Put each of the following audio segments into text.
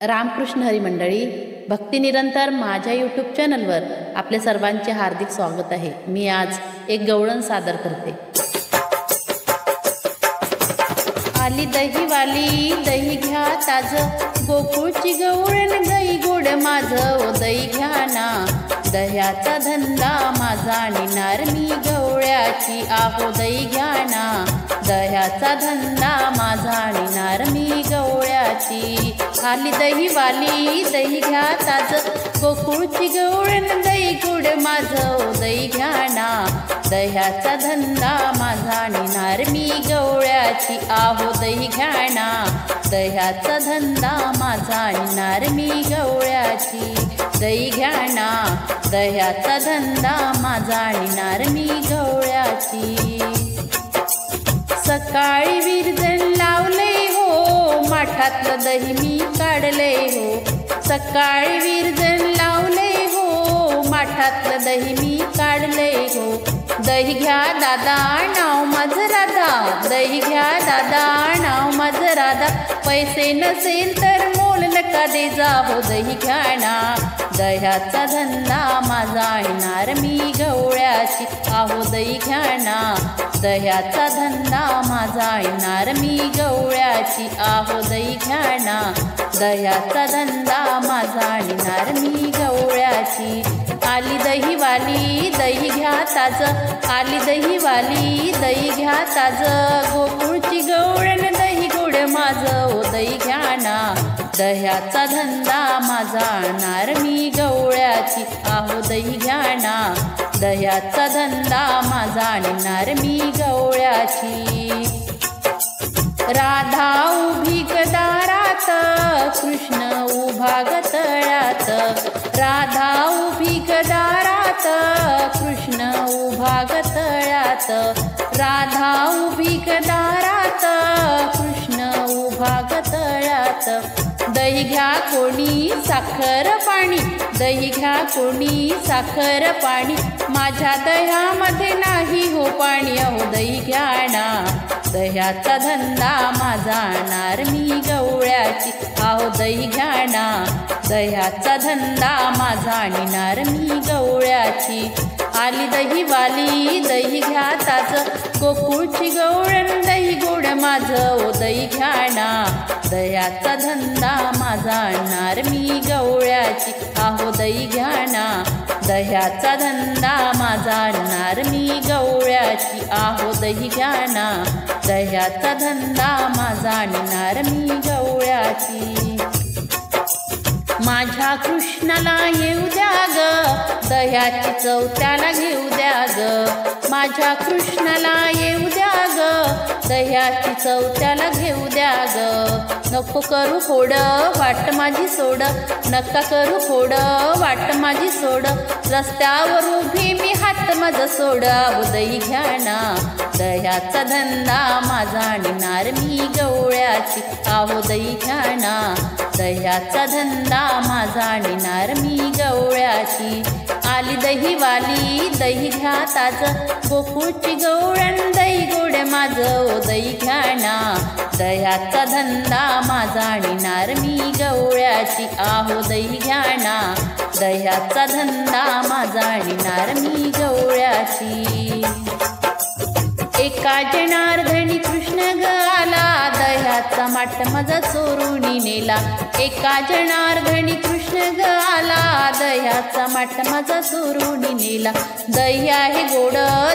रामकृष्ण हरी मंडळी, भक्ती निरंतर माझ्या यूट्यूब चॅनलवर आपले सर्वांचे हार्दिक स्वागत आहे। मी आज एक गवळण सादर करते। आली दहीवाली दही घ्या ताज, गोकुळची गवळण दही गोड माझं ओ दही घ्या ना। दह्याचा धंदा माझा नेणार मी गवळ्याची, आहो दही घ्या ना। दह्याचा धंदा माझा नेणार मी गवळ्याची। आली दहीवाली दही घ्या ताज, गोकुळची गवळण दही गोड माझं ओ दही घ्या ना। दह्याचा धंदा माझा नेणार मी गवळ्याची, आहो दही घ्या ना। दह्याचा धंदा माझा नेणार मी गवळ्याची, दही घ्या ना। दह्याचा धंदा माझा नेणार मी गवळ्याची। सकाळी विरजण लावले हो, माठातलं दही मी काढले हो। सकाळी विरजण लावले हो, माठातलं दही मी काढले हो। दही घ्या दादा नाव माझं राधा, दही घ्या दादा नाव माझं राधा। पैसे नसेल तर मोल नका दे जा हो दही घ्या ना। दह्याचा धंदा माझा येणार मी गवळ्याची, आहो दही घ्या ना। दह्याचा धंदा माझा येणार मी गवळ्याची, आहो दही घ्या ना। दह्याचा धंदा माझा येणार मी गवळ्याची। आली दहीवाली दही घ्या ताज, आली दहीवाली दही घ्या ताज, गोकुळची गवळण दही गोड माझं ओ दही घ्या ना। दह्याचा धंदा माझा येणार मी गवळ्याची, आहो दही घ्या ना। दह्याचा धंदा माझा नेणार मी गवळ्याची। राधा उभी दारात, कृष्ण उभा तळ्यात। राधा उभी दारात, कृष्ण उभा तळ्यात। राधा उभी दारात, कृष्ण उभा तळ्यात। दही घ्या कोणी साखर पाणी, दही घ्या कोणी साखर पाणी। माझ्या दह्यामध्ये नाही हो पाणी, अहो दही घ्या ना। दह्याचा धंदा माझा येणार मी गवळ्याची, आहो दही घ्या ना। दह्याचा धंदा माझा नेणार मी गवळ्याची। आली दहीवाली दही घ्या ताज, गोकुळची गवळण दही गोड माझं ओ दही घ्या ना। दह्याचा धंदा माझा येणार मी गवळ्याची, आहो दही घ्या ना। दह्याचा धंदा माझा येणार मी गवळ्याची, आहो दही घ्या ना। दह्याचा धंदा माझा नेणार मी गवळ्याची। माझ्या कृष्णाला येऊ द्या ग, दह्याची चव त्याला घेऊ द्या ग। माझ्या कृष्णाला येऊ द्या ग, दह्याची चव त्याला घेऊ द्या ग। नको करू खोड वाट माझी सोड, नका करू खोड वाट माझी सोड। रस्त्यावर उभी मी हात माझं सोड, आहो दही घ्या ना। दह्याचा धंदा माझा नेणार मी गवळ्याची, आहो दही घ्या ना। दह्याचा धंदा माझा नेणार मी गवळ्याची। आली दहीवाली दही घ्या ताज, गोकुळची गवळण दही गोड माझं ओ दही घ्या ना। दह्याचा धंदा माझा नेणार मी गवळ्याची, आहो दही घ्या ना। दह्याचा धंदा माझा नेणार मी गवळ्याची। एका जनार्दनी कृष्ण ग आला, दह्याचा माठ माझा चोरून नेला। एका जनार्दनी कृष्ण ग आला, दह्याचा माठ माझा चोरून नेला। दही आहे गोड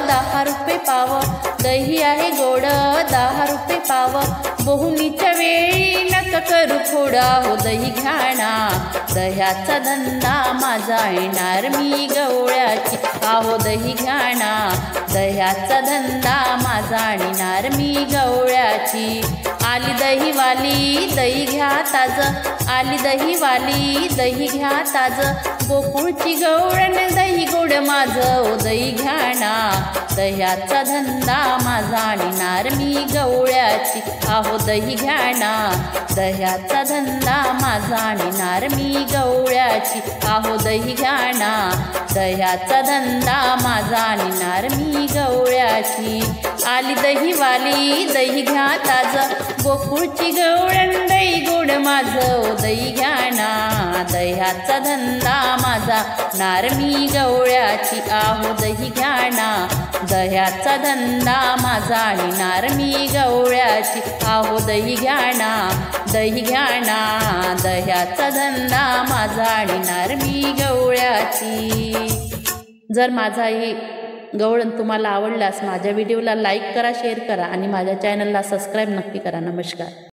10 रुपये पाव, दही आहे गोड 10 रुपये पाव। बहुनीच्या वेळी नका करू खोडा हो दही घ्या ना। दह्याचा धंदा माझा येणार मी गवळ्याची, आहो दही घ्या ना। दह्याचा धंदा माझा नेणार मी गवळ्याची। आली दहीवाली दही घ्या ताज, आली दहीवाली दही घ्या ताज, गोकुळची गवळण दही गोड माझं ओ दही घ्या ना। दह्याचा धंदा माझा नेणार मी गवळ्याची, आहो दही घ्या ना। दह्याचा धंदा माझा नेणार मी गवळ्याची, आहो दही घ्या ना। दह्याचा धंदा माझा नेणार मी गवळ्याची। आली दहीवाली दही घ्या ताज, गोकुळची गवळण दही गोड माझं दही घ्याना, दह्याचा धंदा माझा नारमी गवळ्याची आहो दही घ्याना, दह्याचा धंदा माझा आणि नारमी गवळ्याची आहो दही घ्याना, दही घ्याना, दह्याचा धंदा माझा आणि नारमी गवळ्याची। जर माझा हे गवळण तुम्हाला आवडल्यास माझ्या व्हिडिओला लाईक करा, शेअर करा आणि माझ्या चॅनलला सबस्क्राईब नक्की करा। नमस्कार।